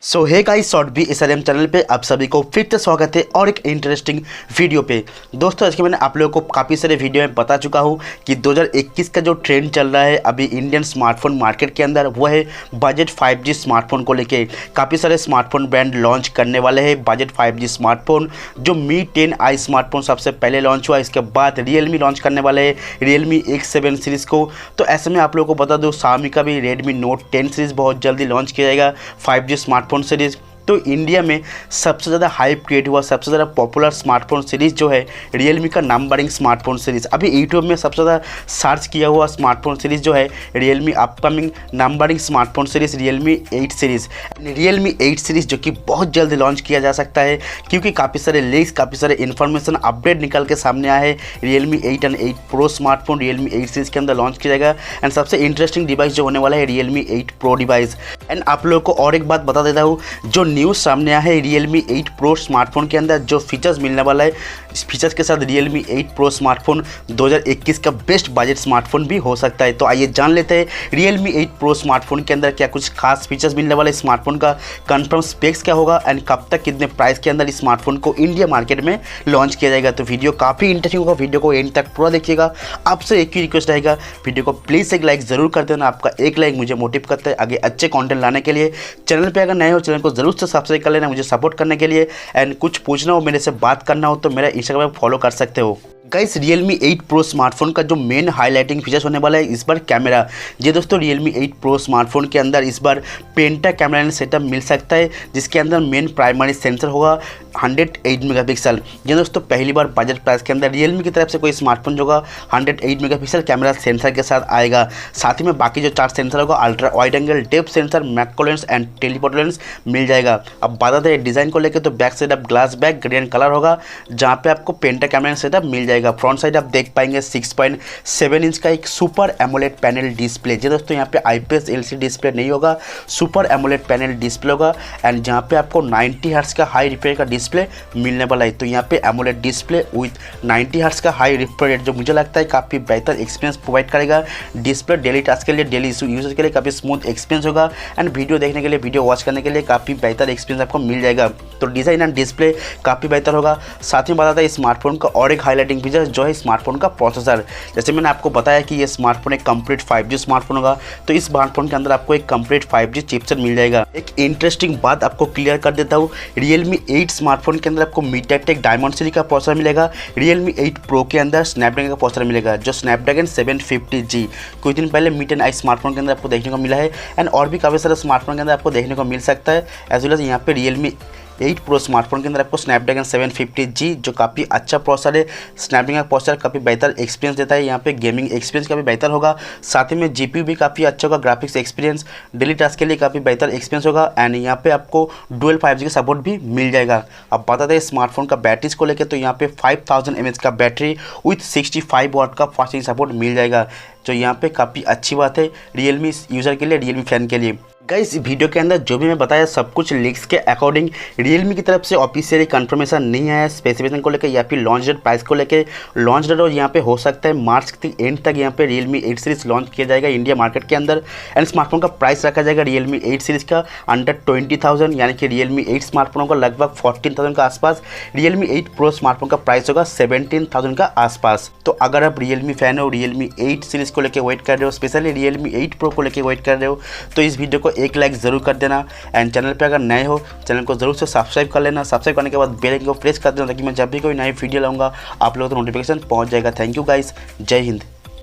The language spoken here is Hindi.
सो hey guys short B SRM channel पे आप सभी को फिर से स्वागत है और एक इंटरेस्टिंग वीडियो पे। दोस्तों आज के मैंने आप लोगों को काफ़ी सारे वीडियो में बता चुका हूँ कि 2021 का जो ट्रेंड चल रहा है अभी इंडियन स्मार्टफोन मार्केट के अंदर वो है बजट 5G स्मार्टफोन को लेके। काफ़ी सारे स्मार्टफोन ब्रांड लॉन्च करने वाले हैं बजट 5G स्मार्टफोन। जो मी 10i स्मार्टफोन सबसे पहले लॉन्च हुआ, इसके बाद Realme लॉन्च करने वाले हैं Realme X7 सीरीज़ को। तो ऐसे में आप लोगों को बता दूँ Xiaomi का भी Redmi Note 10 सीरीज़ बहुत जल्दी लॉन्च किया जाएगा 5G स्मार्टफोन सीरीज़। तो इंडिया में सबसे ज़्यादा हाइप क्रिएट हुआ, सबसे ज़्यादा पॉपुलर स्मार्टफोन सीरीज़ जो है Realme का नंबरिंग स्मार्टफोन सीरीज़। अभी यूट्यूब में सबसे ज़्यादा सर्च किया हुआ स्मार्टफोन सीरीज़ जो है Realme upcoming numbering smartphone series Realme 8 series. Realme 8 series जो कि बहुत जल्द लॉन्च किया जा सकता है क्योंकि काफ़ी सारे लीक्स, काफ़ी सारे इन्फॉर्मेशन अपडेट निकल के सामने आए हैं। Realme 8 and 8 Pro smartphone Realme 8 series के अंदर लॉन्च किया जाएगा एंड सबसे इंटरेस्टिंग डिवाइस जो होने वाला है Realme 8 Pro डिवाइस। एंड आप लोगों को और एक बात बता देता हूँ, जो न्यूज़ सामने आया है Realme 8 Pro स्मार्टफोन के अंदर जो फीचर्स मिलने वाला है, इस फीचर्स के साथ Realme 8 Pro स्मार्टफोन 2021 का बेस्ट बजट स्मार्टफोन भी हो सकता है। तो आइए जान लेते हैं Realme 8 Pro स्मार्टफोन के अंदर क्या कुछ खास फीचर्स मिलने वाले स्मार्टफोन का, कंफर्म स्पेक्स क्या होगा एंड कब तक कितने प्राइस के अंदर इस स्मार्टफोन को इंडिया मार्केट में लॉन्च किया जाएगा। तो वीडियो काफ़ी इंटरेस्टिंग होगा, वीडियो को एंड तक पूरा देखिएगा। आपसे एक ही रिक्वेस्ट रहेगा, वीडियो को प्लीज़ एक लाइक ज़रूर कर देना। आपका एक लाइक मुझे मोटिव करता है आगे अच्छे कंटेंट लाने के लिए। चैनल पे अगर नए हो चैनल को जरूर से सब्सक्राइब कर लेना मुझे सपोर्ट करने के लिए। एंड कुछ पूछना हो, मेरे से बात करना हो तो मेरा इंस्टाग्राम पर फॉलो कर सकते हो। गाइस Realme 8 Pro स्मार्टफोन का जो मेन हाईलाइटिंग फीचर्स होने वाला है इस बार कैमरा। जी दोस्तों, Realme 8 Pro स्मार्टफोन के अंदर इस बार पेंटा कैमरा सेटअप मिल सकता है जिसके अंदर मेन प्राइमरी सेंसर होगा 108 मेगापिक्सल। जी दोस्तों, पहली बार बजट प्राइस के अंदर Realme की तरफ से कोई स्मार्टफोन जो होगा 108 मेगापिक्सल कैमरा सेंसर के साथ आएगा। साथ ही में बाकी जो 4 सेंसर होगा ultra wide angle, depth sensor, macro lens and telephoto lens मिल जाएगा। अब बात आते हैं डिज़ाइन को लेकर, तो बैक साइड अब ग्लास बैक ग्रेडिएंट कलर होगा जहाँ पे आपको पेंटा कैमरा सेटअप मिल जाएगा। फ्रंट साइड आप देख पाएंगे 6.7 इंच का एक सुपर एमोलेड पैनल डिस्प्ले। जी दोस्तों, यहाँ पे IPS LCD डिस्प्ले नहीं होगा, सुपर एमोलेड पैनल डिस्प्ले होगा एंड जहाँ पे आपको 90 हर्ट्ज का हाई रिफ्रेश का डिस्प्ले मिलने वाला है। तो यहाँ पे एमोलेड डिस्प्ले विथ 90 हर्ट्ज का हाई रिफ्रेश रेट जो मुझे लगता है काफ़ी बेहतर एक्सपीरियंस प्रोवाइड करेगा। डिस्प्ले डेली टास्क के लिए, डेली यूजर्स के लिए काफ़ी स्मूथ एक्सपीरियंस होगा एंड वीडियो देखने के लिए, वीडियो वॉच करने के लिए काफ़ी बेहतर एक्सपीरियंस आपको मिल जाएगा। तो डिज़ाइन एंड डिस्प्ले काफ़ी बेहतर होगा। साथ ही बताता है स्मार्टफोन का और एक हाईलाइटिंग फीचर जो है स्मार्टफोन का प्रोसेसर। जैसे मैंने आपको बताया कि ये स्मार्टफोन एक कंप्लीट 5G स्मार्टफोन होगा, तो इस स्मार्टफोन के अंदर आपको एक कंप्लीट 5G चिपसेट मिल जाएगा। एक इंटरेस्टिंग बात आपको क्लियर कर देता हूँ, Realme 8 स्मार्टफोन के अंदर आपको MediaTek डायमंड सीरीज का प्रोसेसर मिलेगा। Realme 8 Pro के अंदर स्नैपड्रैगन का प्रोसेसर मिलेगा जो स्नैपड्रैगन 750G कुछ दिन पहले मी 10i स्मार्टफोन के अंदर आपको देखने को मिला है एंड और भी काफ़ी सारे स्मार्टफोन के अंदर आपको देखने को मिल सकता है। एज वेल एज यहाँ पे Realme 8 Pro स्मार्टफोन के अंदर आपको स्नैपड्रैगन 750G जो काफ़ी अच्छा प्रोसेसर है। स्नैपड्रैगन का प्रोसेसर काफ़ी बेहतर एक्सपीरियंस देता है, यहाँ पे गेमिंग एक्सपीरियंस काफ़ी बेहतर होगा। साथ ही में GPU भी काफ़ी अच्छा होगा, ग्राफिक्स एक्सपीरियंस डेली टास्क के लिए काफ़ी बेहतर एक्सपीरियंस होगा एंड यहाँ पे आपको डुअल 5G का सपोर्ट भी मिल जाएगा। अब बताते हैं स्मार्टफोन का बैटरीज को लेकर, तो यहाँ पे 5000 mAh का बैटरी विथ 65 वाट का फास्ट चार्जिंग सपोर्ट मिल जाएगा जो यहाँ पे काफ़ी अच्छी बात है Realme यूज़र के लिए, Realme फैन के लिए। गाइस वीडियो के अंदर जो भी मैं बताया सब कुछ लीक्स के अकॉर्डिंग, Realme की तरफ से ऑफिशियली कंफर्मेशन नहीं आया स्पेसिफिकेशन को लेकर या फिर लॉन्च डेट प्राइस को लेकर। लॉन्च डेट और यहाँ पे हो सकता है मार्च के एंड तक यहाँ पे Realme 8 सीरीज़ लॉन्च किया जाएगा इंडिया मार्केट के अंदर एंड स्मार्टफोन का प्राइस रखा जाएगा Realme 8 सीरीज़ का अंडर 20,000, यानी कि Realme 8 स्मार्टफोन का लगभग 14,000 का आसपास। Realme 8 Pro स्मार्टफोन का प्राइस होगा 17,000 का आसपास। तो अगर आप Realme फैन हो, Realme 8 सीरीज़ को लेकर वेट कर रहे हो, स्पेशली Realme 8 Pro को लेकर वेट कर रहे हो, तो इस वीडियो को एक लाइक ज़रूर कर देना एंड चैनल पे अगर नए हो चैनल को जरूर से सब्सक्राइब कर लेना। सब्सक्राइब करने के बाद बेल आइकन को प्रेस कर देना ताकि मैं जब भी कोई नई वीडियो लाऊंगा आप लोगों को नोटिफिकेशन पहुंच जाएगा। थैंक यू गाइस, जय हिंद।